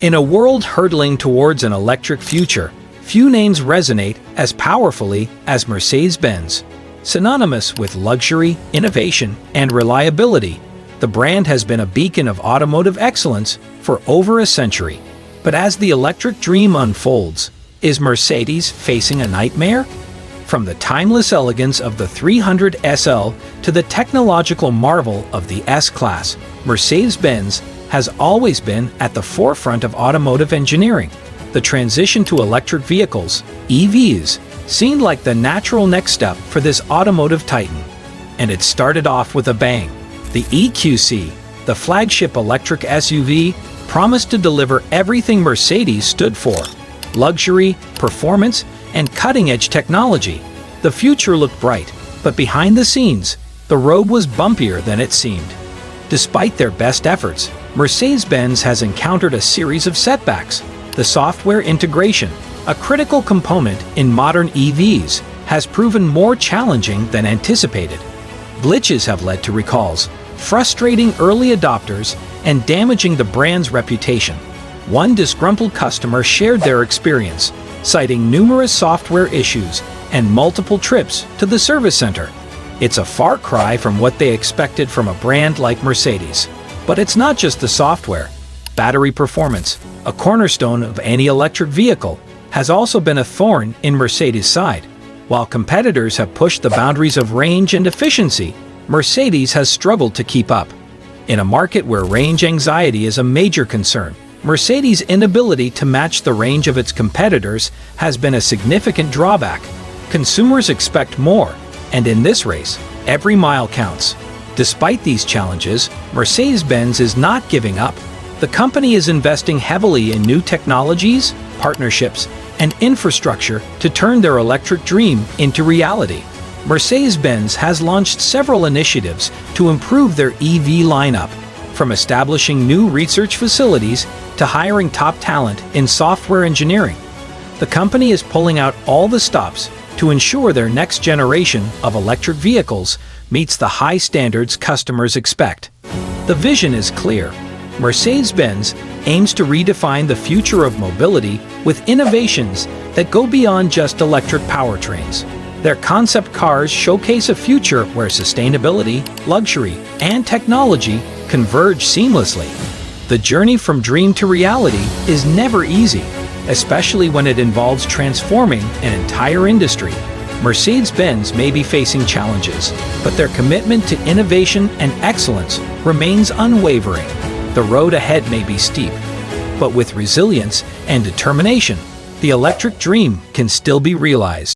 In a world hurtling towards an electric future, few names resonate as powerfully as Mercedes-Benz. Synonymous with luxury, innovation, and reliability, the brand has been a beacon of automotive excellence for over a century. But as the electric dream unfolds, is Mercedes facing a nightmare? From the timeless elegance of the 300 SL to the technological marvel of the S-Class, Mercedes-Benz has always been at the forefront of automotive engineering. The transition to electric vehicles, EVs, seemed like the natural next step for this automotive titan. And it started off with a bang. The EQC, the flagship electric SUV, promised to deliver everything Mercedes stood for: luxury, performance, and cutting-edge technology. The future looked bright, but behind the scenes, the road was bumpier than it seemed. Despite their best efforts, Mercedes-Benz has encountered a series of setbacks. The software integration, a critical component in modern EVs, has proven more challenging than anticipated. Glitches have led to recalls, frustrating early adopters and damaging the brand's reputation. One disgruntled customer shared their experience, citing numerous software issues and multiple trips to the service center. It's a far cry from what they expected from a brand like Mercedes. But it's not just the software. Battery performance, a cornerstone of any electric vehicle, has also been a thorn in Mercedes' side. While competitors have pushed the boundaries of range and efficiency, Mercedes has struggled to keep up. In a market where range anxiety is a major concern, Mercedes' inability to match the range of its competitors has been a significant drawback. Consumers expect more, and in this race, every mile counts. Despite these challenges, Mercedes-Benz is not giving up. The company is investing heavily in new technologies, partnerships, and infrastructure to turn their electric dream into reality. Mercedes-Benz has launched several initiatives to improve their EV lineup, from establishing new research facilities to hiring top talent in software engineering. The company is pulling out all the stops to ensure their next generation of electric vehicles meets the high standards customers expect. The vision is clear. Mercedes-Benz aims to redefine the future of mobility with innovations that go beyond just electric powertrains. Their concept cars showcase a future where sustainability, luxury, and technology converge seamlessly. The journey from dream to reality is never easy, especially when it involves transforming an entire industry. Mercedes-Benz may be facing challenges, but their commitment to innovation and excellence remains unwavering. The road ahead may be steep, but with resilience and determination, the electric dream can still be realized.